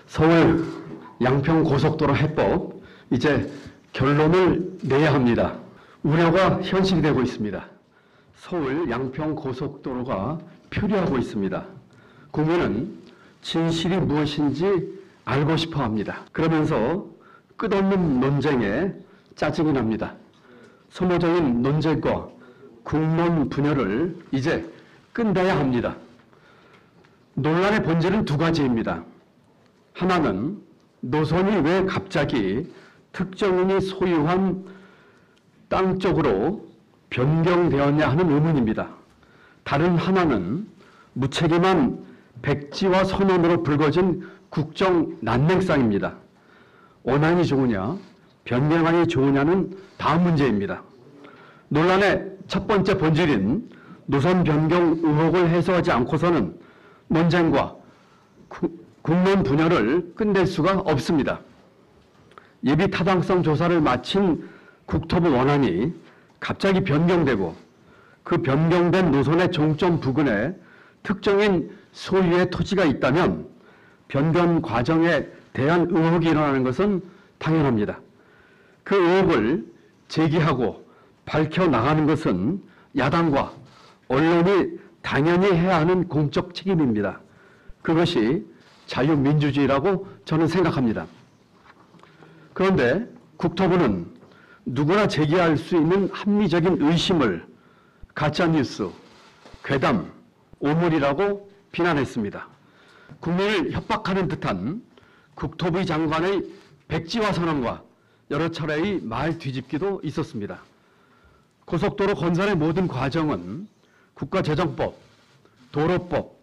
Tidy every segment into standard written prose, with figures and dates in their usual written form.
서울 양평 고속도로 해법 이제 결론을 내야 합니다. 우려가 현실이 되고 있습니다. 서울 양평 고속도로가 표류하고 있습니다. 국민은 진실이 무엇인지 알고 싶어 합니다. 그러면서 끝없는 논쟁에 짜증이 납니다. 소모적인 논쟁과 국론 분열을 이제 끝내야 합니다. 논란의 본질은 두 가지입니다. 하나는 노선이 왜 갑자기 특정인이 소유한 땅 쪽으로 변경되었냐 하는 의문입니다. 다른 하나는 무책임한 백지와 선언으로 불거진 국정 난맹상입니다. 원안이 좋으냐, 변경안이 좋으냐는 다음 문제입니다. 논란의 첫 번째 본질인 노선 변경 의혹을 해소하지 않고서는 논쟁과 국론 분열을 끝낼 수가 없습니다. 예비 타당성 조사를 마친 국토부 원안이 갑자기 변경되고 그 변경된 노선의 종점 부근에 특정인 소유의 토지가 있다면 변경 과정에 대한 의혹이 일어나는 것은 당연합니다. 그 의혹을 제기하고 밝혀나가는 것은 야당과 언론이 당연히 해야 하는 공적 책임입니다. 그것이 자유민주주의라고 저는 생각합니다. 그런데 국토부는 누구나 제기할 수 있는 합리적인 의심을 가짜뉴스, 괴담, 오물이라고 비난했습니다. 국민을 협박하는 듯한 국토부 장관의 백지화 선언과 여러 차례의 말 뒤집기도 있었습니다. 고속도로 건설의 모든 과정은 국가재정법, 도로법,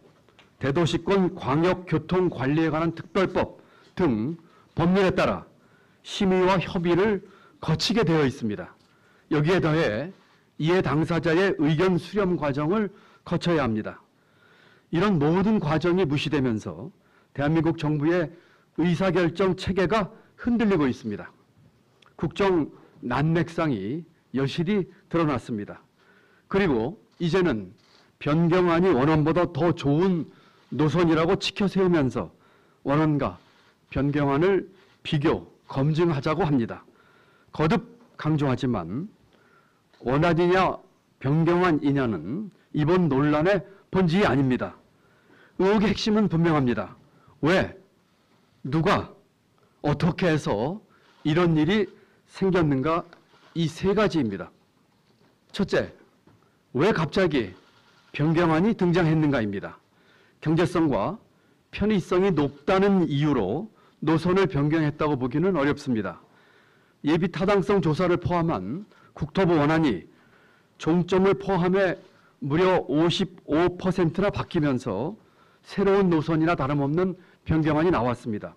대도시권 광역교통관리에 관한 특별법 등 법률에 따라 심의와 협의를 거치게 되어 있습니다. 여기에 더해 이해 당사자의 의견 수렴 과정을 거쳐야 합니다. 이런 모든 과정이 무시되면서 대한민국 정부의 의사결정 체계가 흔들리고 있습니다. 국정 난맥상이 여실히 드러났습니다. 그리고 이제는 변경안이 원안보다 더 좋은 노선이라고 치켜 세우면서 원안과 변경안을 비교, 검증하자고 합니다. 거듭 강조하지만 원안이냐 변경안이냐는 이번 논란의 본질이 아닙니다. 의혹의 핵심은 분명합니다. 왜? 누가? 어떻게 해서 이런 일이 생겼는가? 이 세 가지입니다. 첫째, 왜 갑자기 변경안이 등장했는가입니다. 경제성과 편의성이 높다는 이유로 노선을 변경했다고 보기는 어렵습니다. 예비 타당성 조사를 포함한 국토부 원안이 종점을 포함해 무려 55%나 바뀌면서 새로운 노선이나 다름없는 변경안이 나왔습니다.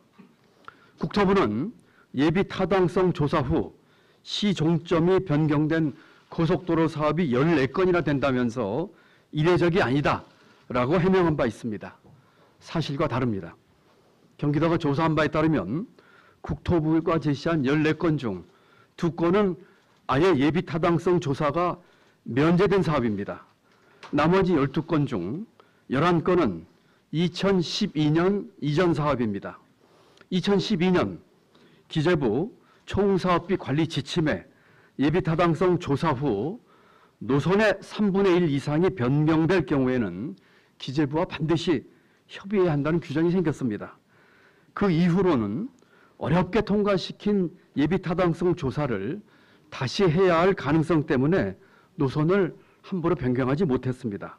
국토부는 예비 타당성 조사 후 시종점이 변경된 고속도로 사업이 14건이나 된다면서 이례적이 아니다라고 해명한 바 있습니다. 사실과 다릅니다. 경기도가 조사한 바에 따르면 국토부가 제시한 14건 중 2건은 아예 예비 타당성 조사가 면제된 사업입니다. 나머지 12건 중 11건은 2012년 이전 사업입니다. 2012년 기재부 총사업비 관리 지침에 예비 타당성 조사 후 노선의 3분의 1 이상이 변경될 경우에는 기재부와 반드시 협의해야 한다는 규정이 생겼습니다. 그 이후로는 어렵게 통과시킨 예비 타당성 조사를 다시 해야 할 가능성 때문에 노선을 함부로 변경하지 못했습니다.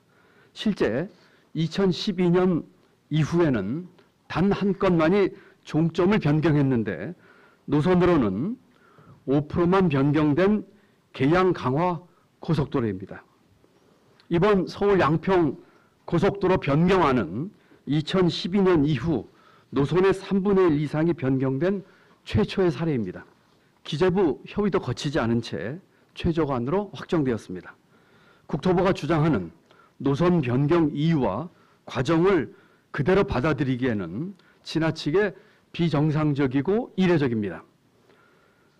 실제 2012년 이후에는 단 한 건만이 종점을 변경했는데 노선으로는 5%만 변경된 계양 강화 고속도로입니다. 이번 서울 양평 고속도로 변경안은 2012년 이후 노선의 3분의 1 이상이 변경된 최초의 사례입니다. 기재부 협의도 거치지 않은 채 최저안으로 확정되었습니다. 국토부가 주장하는 노선 변경 이유와 과정을 그대로 받아들이기에는 지나치게 비정상적이고 이례적입니다.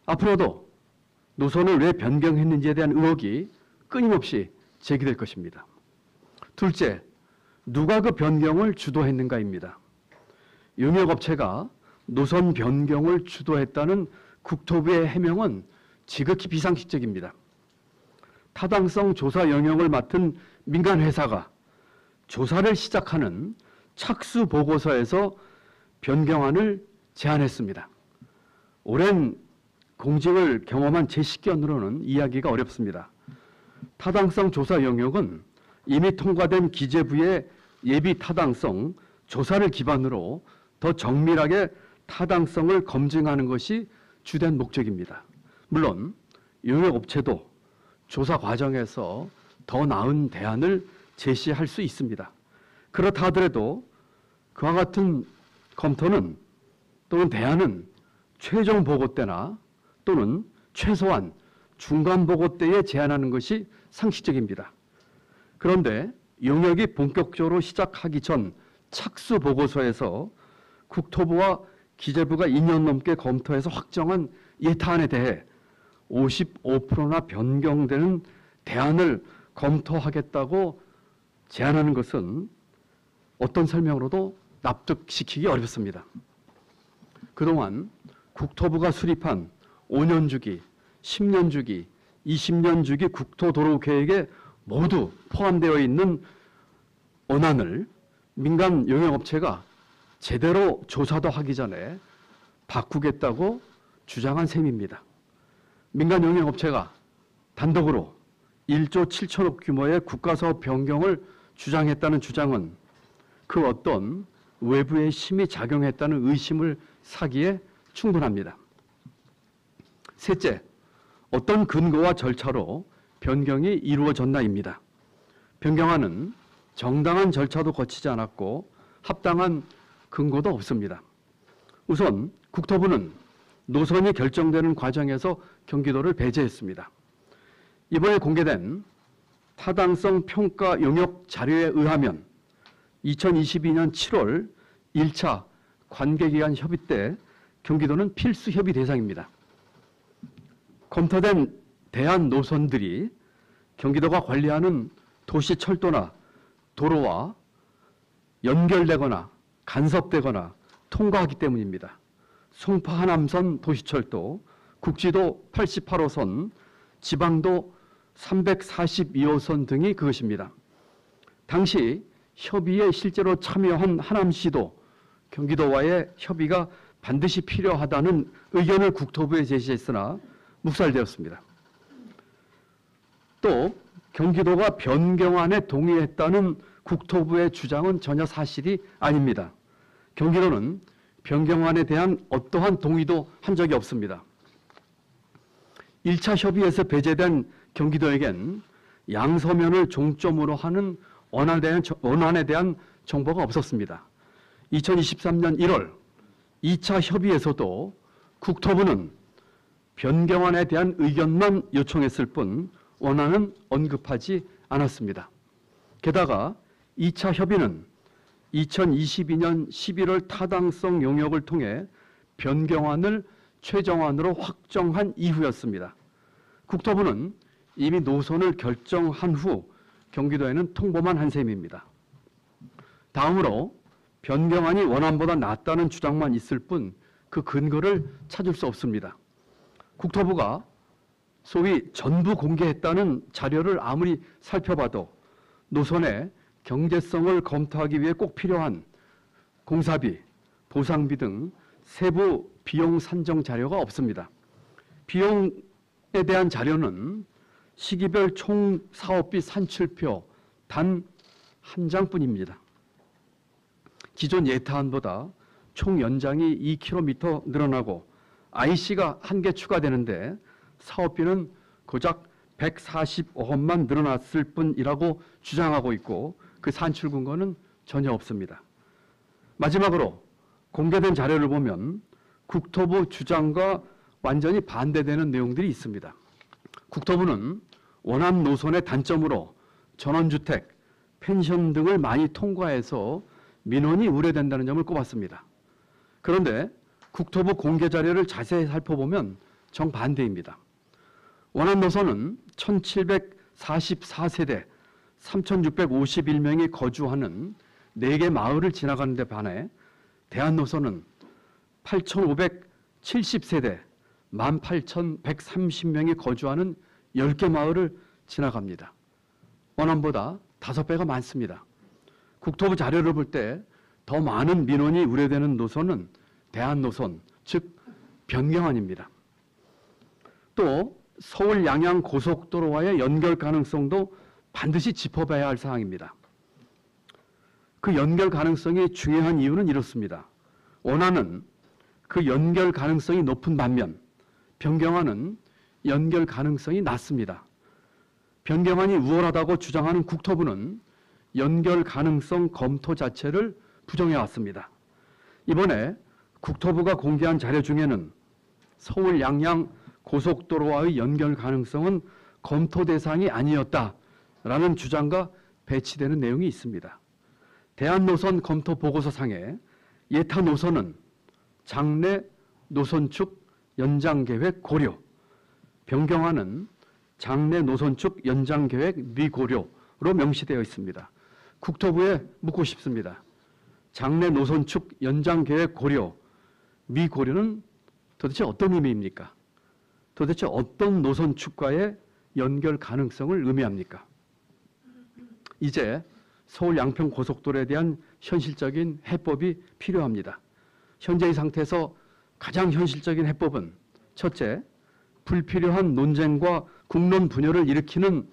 앞으로도 노선을 왜 변경했는지에 대한 의혹이 끊임없이 제기될 것입니다. 둘째, 누가 그 변경을 주도했는가입니다. 용역업체가 노선 변경을 주도했다는 국토부의 해명은 지극히 비상식적입니다. 타당성 조사 영역을 맡은 민간 회사가 조사를 시작하는 착수 보고서에서 변경안을 제안했습니다. 오랜 공직을 경험한 제 식견으로는 이해하기가 어렵습니다. 타당성 조사 영역은 이미 통과된 기재부의 예비 타당성 조사를 기반으로 더 정밀하게 타당성을 검증하는 것이 주된 목적입니다. 물론 용역업체도 조사 과정에서 더 나은 대안을 제시할 수 있습니다. 그렇다 하더라도 그와 같은 검토는 또는 대안은 최종 보고 때나 또는 최소한 중간 보고 때에 제안하는 것이 상식적입니다. 그런데 용역이 본격적으로 시작하기 전 착수 보고서에서 국토부와 기재부가 2년 넘게 검토해서 확정한 예타안에 대해 55%나 변경되는 대안을 검토하겠다고 제안하는 것은 어떤 설명으로도 납득시키기 어렵습니다. 그동안 국토부가 수립한 5년 주기, 10년 주기, 20년 주기 국토도로 계획에 모두 포함되어 있는 원안을 민간 용역업체가 제대로 조사도 하기 전에 바꾸겠다고 주장한 셈입니다. 민간 용역업체가 단독으로 1조 7천억 규모의 국가사업 변경을 주장했다는 주장은 그 어떤 외부의 힘이 작용했다는 의심을 사기에 충분합니다. 셋째, 어떤 근거와 절차로 변경이 이루어졌나입니다. 변경안은 정당한 절차도 거치지 않았고 합당한 근거도 없습니다. 우선 국토부는 노선이 결정되는 과정에서 경기도를 배제했습니다. 이번에 공개된 타당성 평가 용역 자료에 의하면 2022년 7월 1차 관계기관 협의 때 경기도는 필수 협의 대상입니다. 검토된 대안 노선들이 경기도가 관리하는 도시철도나 도로와 연결되거나 간섭되거나 통과하기 때문입니다. 송파 하남선 도시철도, 국지도 88호선, 지방도 342호선 등이 그것입니다. 당시 협의에 실제로 참여한 하남시도 경기도와의 협의가 반드시 필요하다는 의견을 국토부에 제시했으나 묵살되었습니다. 또 경기도가 변경안에 동의했다는 국토부의 주장은 전혀 사실이 아닙니다. 경기도는 변경안에 대한 어떠한 동의도 한 적이 없습니다. 1차 협의에서 배제된 경기도에겐 양서면을 종점으로 하는 원안에 대한 정보가 없었습니다. 2023년 1월 2차 협의에서도 국토부는 변경안에 대한 의견만 요청했을 뿐 원안은 언급하지 않았습니다. 게다가 2차 협의는 2022년 11월 타당성 용역을 통해 변경안을 최종안으로 확정한 이후였습니다. 국토부는 이미 노선을 결정한 후 경기도에는 통보만 한 셈입니다. 다음으로 변경안이 원안보다 낫다는 주장만 있을 뿐 그 근거를 찾을 수 없습니다. 국토부가 소위 전부 공개했다는 자료를 아무리 살펴봐도 노선의 경제성을 검토하기 위해 꼭 필요한 공사비, 보상비 등 세부 비용 산정 자료가 없습니다. 비용에 대한 자료는 시기별 총 사업비 산출표 단 한 장뿐입니다. 기존 예타안보다 총 연장이 2km 늘어나고 IC가 1개 추가되는데 사업비는 고작 145억만 늘어났을 뿐이라고 주장하고 있고 그 산출 근거는 전혀 없습니다. 마지막으로 공개된 자료를 보면 국토부 주장과 완전히 반대되는 내용들이 있습니다. 국토부는 원안 노선의 단점으로 전원주택, 펜션 등을 많이 통과해서 민원이 우려된다는 점을 꼽았습니다. 그런데 국토부 공개 자료를 자세히 살펴보면 정반대입니다. 원안 노선은 1744세대 3651명이 거주하는 4개 마을을 지나가는 데 반해 대안 노선은 8,570세대 18,130명이 거주하는 10개 마을을 지나갑니다. 원안보다 5배가 많습니다. 국토부 자료를 볼 때 더 많은 민원이 우려되는 노선은 대한노선, 즉 변경안입니다. 또 서울 양양 고속도로와의 연결 가능성도 반드시 짚어봐야 할 사항입니다. 그 연결 가능성이 중요한 이유는 이렇습니다. 원안은 그 연결 가능성이 높은 반면 변경안은 연결 가능성이 낮습니다. 변경안이 우월하다고 주장하는 국토부는 연결 가능성 검토 자체를 부정해 왔습니다. 이번에 국토부가 공개한 자료 중에는 서울 양양 고속도로와의 연결 가능성은 검토 대상이 아니었다라는 주장과 배치되는 내용이 있습니다. 대한노선 검토 보고서상에 예타 노선은 장래 노선축 연장계획 고려, 변경안은 장래 노선축 연장계획 미고려로 명시되어 있습니다. 국토부에 묻고 싶습니다. 장래 노선축 연장계획 고려, 미고려는 도대체 어떤 의미입니까? 도대체 어떤 노선축과의 연결 가능성을 의미합니까? 이제 서울 양평 고속도로에 대한 현실적인 해법이 필요합니다. 현재의 상태에서 가장 현실적인 해법은 첫째, 불필요한 논쟁과 국론 분열을 일으키는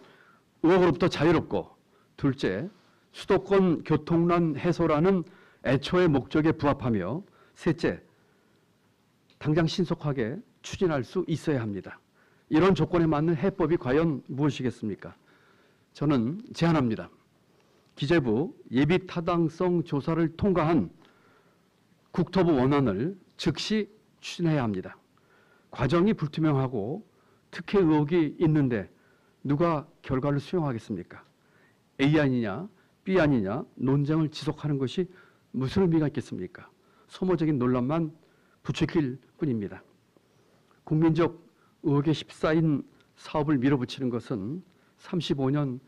의혹으로부터 자유롭고, 둘째, 수도권 교통난 해소라는 애초의 목적에 부합하며, 셋째, 당장 신속하게 추진할 수 있어야 합니다. 이런 조건에 맞는 해법이 과연 무엇이겠습니까? 저는 제안합니다. 기재부 예비타당성 조사를 통과한 국토부 원안을 즉시 추진해야 합니다. 과정이 불투명하고 특혜 의혹이 있는데 누가 결과를 수용하겠습니까? A 아니냐, B 아니냐 논쟁을 지속하는 것이 무슨 의미가 있겠습니까? 소모적인 논란만 부추길 뿐입니다. 국민적 의혹에 휩싸인 사업을 밀어붙이는 것은 35년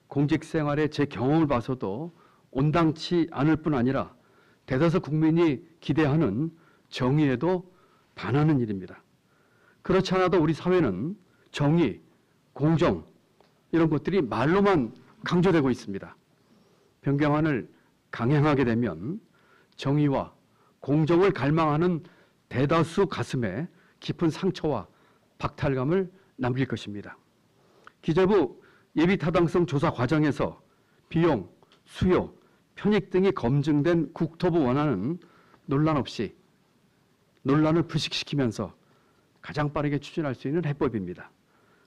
공직생활의 제 경험을 봐서도 온당치 않을 뿐 아니라 대다수 국민이 기대하는 정의에도 반하는 일입니다. 그렇지 않아도 우리 사회는 정의, 공정 이런 것들이 말로만 강조되고 있습니다. 변경안을 강행하게 되면 정의와 공정을 갈망하는 대다수 가슴에 깊은 상처와 박탈감을 남길 것입니다. 기재부 예비타당성 조사 과정에서 비용, 수요, 편익 등이 검증된 국토부 원안은 논란 없이 논란을 불식시키면서 가장 빠르게 추진할 수 있는 해법입니다.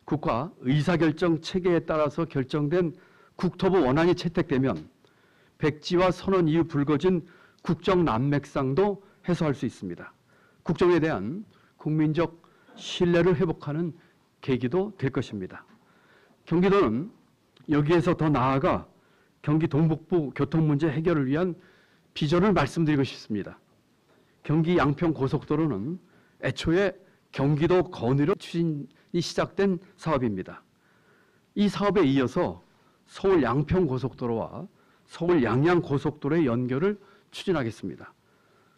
국가 의사결정 체계에 따라서 결정된 국토부 원안이 채택되면 백지와 선언 이후 불거진 국정 난맥상도 해소할 수 있습니다. 국정에 대한 국민적 신뢰를 회복하는 계기도 될 것입니다. 경기도는 여기에서 더 나아가 경기 동북부 교통 문제 해결을 위한 비전을 말씀드리고 싶습니다. 경기 양평 고속도로는 애초에 경기도 건의로 추진이 시작된 사업입니다. 이 사업에 이어서 서울 양평 고속도로와 서울 양양 고속도로의 연결을 추진하겠습니다.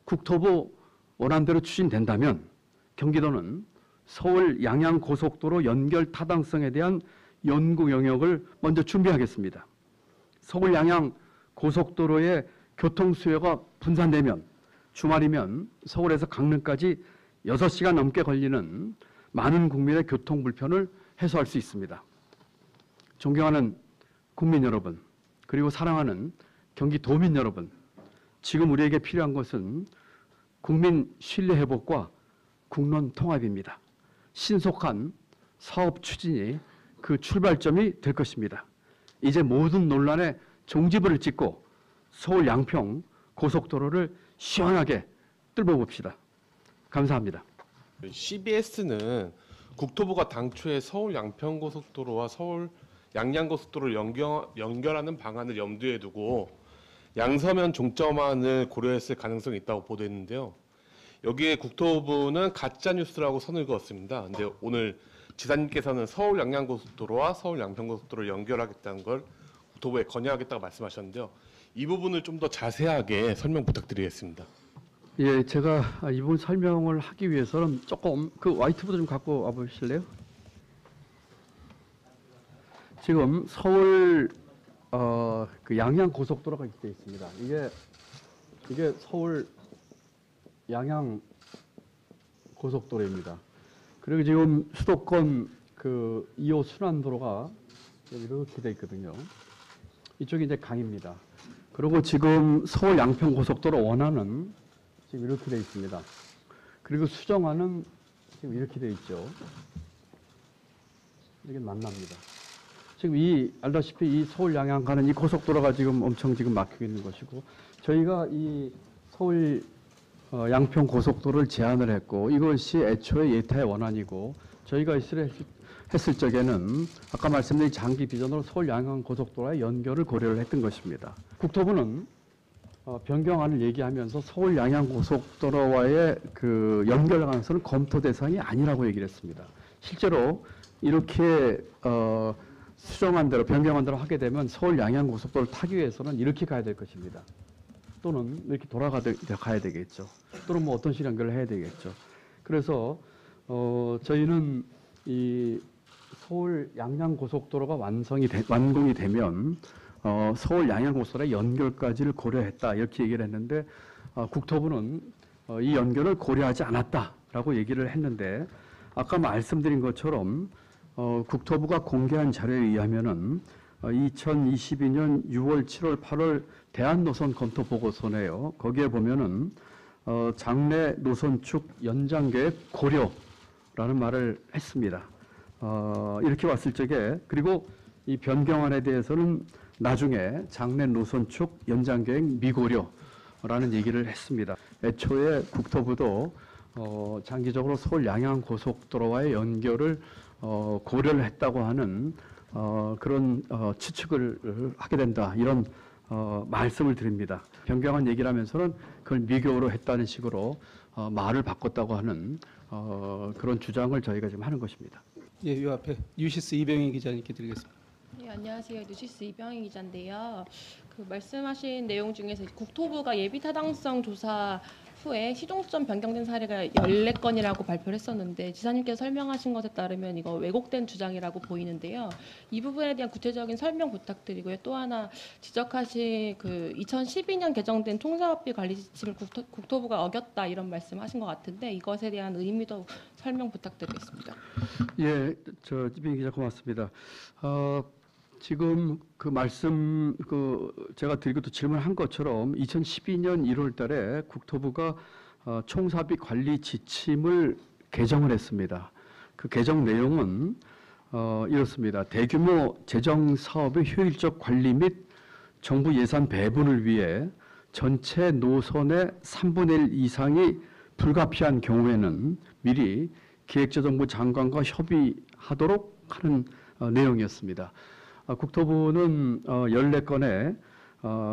국토부 원안대로 추진된다면 경기도는 서울 양양 고속도로 연결 타당성에 대한 연구 영역을 먼저 준비하겠습니다. 서울 양양 고속도로의 교통 수요가 분산되면 주말이면 서울에서 강릉까지 6시간 넘게 걸리는 많은 국민의 교통 불편을 해소할 수 있습니다. 존경하는 국민 여러분, 그리고 사랑하는 경기도민 여러분, 지금 우리에게 필요한 것은 국민 신뢰 회복과 국론 통합입니다. 신속한 사업 추진이 그 출발점이 될 것입니다. 이제 모든 논란에 종지부를 찍고 서울 양평 고속도로를 시원하게 뚫어봅시다. 감사합니다. CBS는 국토부가 당초에 서울 양평고속도로와 서울 양양고속도로를 연결하는 방안을 염두에 두고 양서면 종점안을 고려했을 가능성이 있다고 보도했는데요. 여기에 국토부는 가짜뉴스라고 선을 그었습니다. 근데 오늘 지사님께서는 서울 양양고속도로와 서울 양평고속도로를 연결하겠다는 걸 국토부에 건의하겠다고 말씀하셨는데요. 이 부분을 좀 더 자세하게 설명 부탁드리겠습니다. 예, 제가 이 부분 설명을 하기 위해서는 조금 그 화이트보드 좀 갖고 와 보실래요? 지금 서울 그 양양 고속도로가 이렇게 돼 있습니다. 이게 서울 양양 고속도로입니다. 그리고 지금 수도권 그 2호 순환도로가 이렇게 돼 있거든요. 이쪽이 이제 강입니다. 그리고 지금 서울 양평 고속도로 원안은 지금 이렇게 돼 있습니다. 그리고 수정안은 지금 이렇게 돼 있죠. 이게 만납니다. 지금 알다시피 이 서울 양양 가는 이 고속도로가 지금 엄청 지금 막히고 있는 것이고, 저희가 이 서울 양평 고속도로를 제안을 했고, 이것이 애초에 예타의 원안이고, 저희가 했을 적에는 아까 말씀드린 장기 비전으로 서울 양양 고속도로의 연결을 고려를 했던 것입니다. 국토부는 변경안을 얘기하면서 서울 양양 고속도로와의 그 연결 가능성은 검토 대상이 아니라고 얘기를 했습니다. 실제로 이렇게 수정한 대로 변경한 대로 하게 되면 서울 양양 고속도로를 타기 위해서는 이렇게 가야 될 것입니다. 또는 이렇게 가야 되겠죠. 또는 뭐 어떤 식으로 연결을 해야 되겠죠. 그래서 저희는 이 서울 양양 고속도로가 완공이 되면 서울 양양 고속도로의 연결까지를 고려했다 이렇게 얘기를 했는데, 국토부는 이 연결을 고려하지 않았다라고 얘기를 했는데, 아까 말씀드린 것처럼 국토부가 공개한 자료에 의하면은 2022년 6월, 7월, 8월 대한노선 검토 보고서네요. 거기에 보면은 장래 노선축 연장 계획 고려라는 말을 했습니다. 이렇게 봤을 적에, 그리고 이 변경안에 대해서는 나중에 장래 노선축 연장 계획 미고려라는 얘기를 했습니다. 애초에 국토부도 장기적으로 서울 양양 고속도로와의 연결을 고려를 했다고 하는 그런 추측을 하게 된다, 이런 말씀을 드립니다. 변경안 얘기를 하면서는 그걸 미교로 했다는 식으로 말을 바꿨다고 하는 그런 주장을 저희가 지금 하는 것입니다. 예, 이 앞에 뉴시스 이병희 기자님께 드리겠습니다. 네, 안녕하세요. 뉴시스 이병희 기자인데요. 그 말씀하신 내용 중에서 국토부가 예비 타당성 조사 후에 시종점 변경된 사례가 14건이라고 발표를 했었는데, 지사님께서 설명하신 것에 따르면 이거 왜곡된 주장이라고 보이는데요. 이 부분에 대한 구체적인 설명 부탁드리고요. 또 하나 지적하신 그 2012년 개정된 총사업비 관리 지침을 국토부가 어겼다 이런 말씀하신 것 같은데, 이것에 대한 의미도 설명 부탁드리겠습니다. 예, 이병희 기자 고맙습니다. 지금 그 말씀 제가 드리고 또 질문한 것처럼 2012년 1월 달에 국토부가 총사업비 관리 지침을 개정을 했습니다. 그 개정 내용은 이렇습니다. 대규모 재정 사업의 효율적 관리 및 정부 예산 배분을 위해 전체 노선의 3분의 1 이상이 불가피한 경우에는 미리 기획재정부 장관과 협의하도록 하는 내용이었습니다. 국토부는 14건의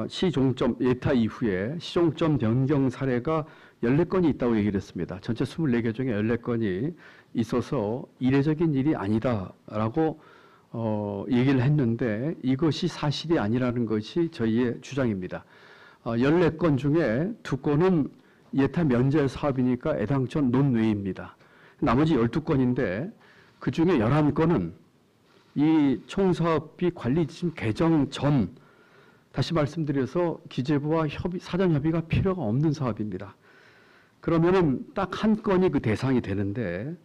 시종점 예타 이후에 시종점 변경 사례가 14건이 있다고 얘기를 했습니다. 전체 24개 중에 14건이 있어서 이례적인 일이 아니다라고 얘기를 했는데, 이것이 사실이 아니라는 것이 저희의 주장입니다. 14건 중에 2건은 예타 면제 사업이니까 애당초 논외입니다. 나머지 12건인데 그 중에 11건은 이 총사업비 관리 지침 개정 전, 다시 말씀드려서 기재부와 사전 협의가 필요가 없는 사업입니다. 그러면은 딱 한 건이 그 대상이 되는데,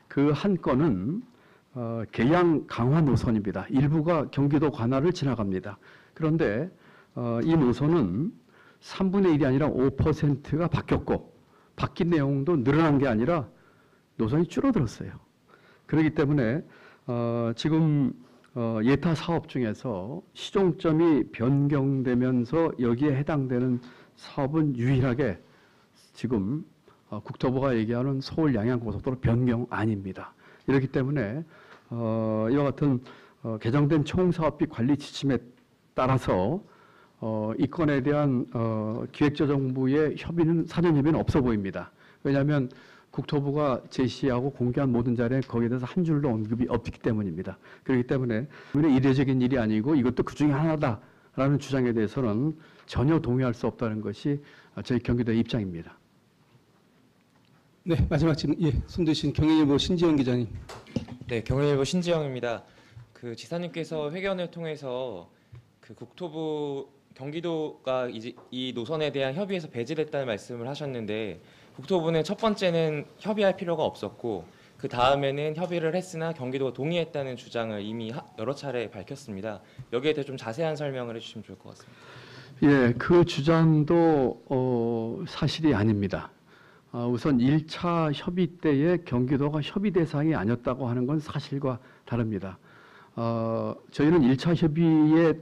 그 한 건은 계양 강화 노선입니다. 일부가 경기도 관할을 지나갑니다. 그런데 이 노선은 3분의 1이 아니라 5%가 바뀌었고, 바뀐 내용도 늘어난 게 아니라 노선이 줄어들었어요. 그렇기 때문에 지금 예타 사업 중에서 시종점이 변경되면서 여기에 해당되는 사업은 유일하게 지금 국토부가 얘기하는 서울 양양 고속도로 변경안입니다. 이렇기 때문에 이와 같은 개정된 총사업비 관리 지침에 따라서 이 건에 대한 기획재정부의 사전 협의는 없어 보입니다. 왜냐하면 국토부가 제시하고 공개한 모든 자료에 거기에 대해서 한 줄도 언급이 없기 때문입니다. 그렇기 때문에 이례적인 일이 아니고 이것도 그 중에 하나다라는 주장에 대해서는 전혀 동의할 수 없다는 것이 저희 경기도의 입장입니다. 네, 마지막 질문. 예, 손대신 경향일보 신지영 기자님. 네, 경향일보 신지영입니다. 그 지사님께서 회견을 통해서 그 국토부 경기도가 이제 이 노선에 대한 협의에서 배제됐다는 말씀을 하셨는데 국토부는 첫 번째는 협의할 필요가 없었고 그 다음에는 협의를 했으나 경기도가 동의했다는 주장을 이미 여러 차례 밝혔습니다. 여기에 대해 좀 자세한 설명을 해주시면 좋을 것 같습니다. 예, 그 주장도 사실이 아닙니다. 우선 1차 협의 때에 경기도가 협의 대상이 아니었다고 하는 건 사실과 다릅니다. 저희는 1차 협의에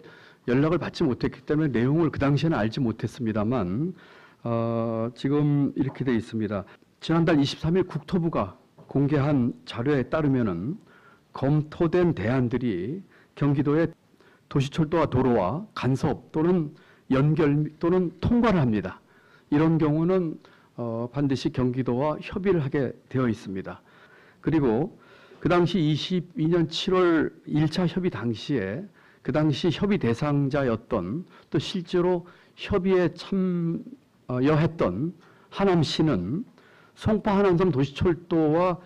연락을 받지 못했기 때문에 내용을 그 당시에는 알지 못했습니다만 지금 이렇게 돼 있습니다. 지난달 23일 국토부가 공개한 자료에 따르면은 검토된 대안들이 경기도의 도시철도와 도로와 간섭 또는 연결 또는 통과를 합니다. 이런 경우는 반드시 경기도와 협의를 하게 되어 있습니다. 그리고 그 당시 22년 7월 1차 협의 당시에 그 당시 협의 대상자였던 또 실제로 협의에 참여했던 하남시는 송파 하남섬 도시철도와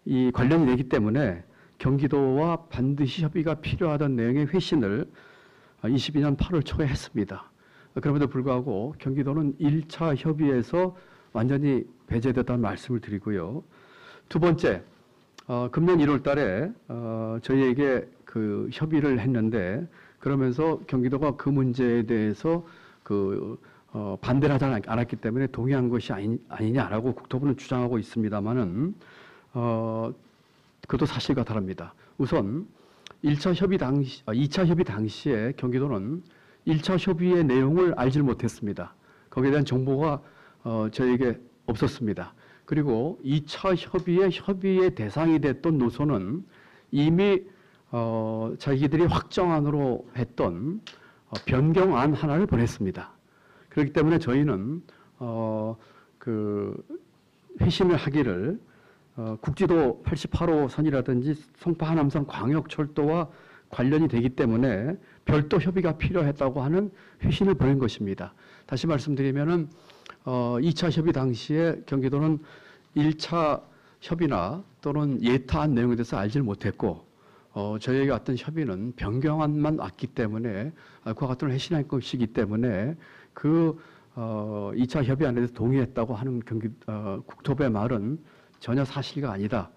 이 관련이 되기 때문에 경기도와 반드시 협의가 필요하다는 내용의 회신을 22년 8월 초에 했습니다. 그럼에도 불구하고 경기도는 1차 협의에서 완전히 배제됐다는 말씀을 드리고요. 두 번째, 금년 1월 달에 저희에게 그 협의를 했는데 그러면서 경기도가 그 문제에 대해서 반대를 하지 않았기 때문에 동의한 것이 아니냐라고 국토부는 주장하고 있습니다만은 그것도 사실과 다릅니다. 우선 2차 협의 당시에 경기도는 1차 협의의 내용을 알지 못했습니다. 거기에 대한 정보가 저에게 없었습니다. 그리고 2차 협의의 대상이 됐던 노선은 이미 자기들이 확정안으로 했던 변경안 하나를 보냈습니다. 그렇기 때문에 저희는 회신을 하기를 국지도 88호선이라든지 송파 하남선 광역철도와 관련이 되기 때문에 별도 협의가 필요했다고 하는 회신을 보낸 것입니다. 다시 말씀드리면은 2차 협의 당시에 경기도는 1차 협의나 또는 예타한 내용에 대해서 알지를 못했고 저희에게 왔던 협의는 변경안만 왔기 때문에 그와 같은 회신할 것이기 때문에 2차 협의안에 대해서 동의했다고 하는 국토부의 말은 전혀 사실이 아니다.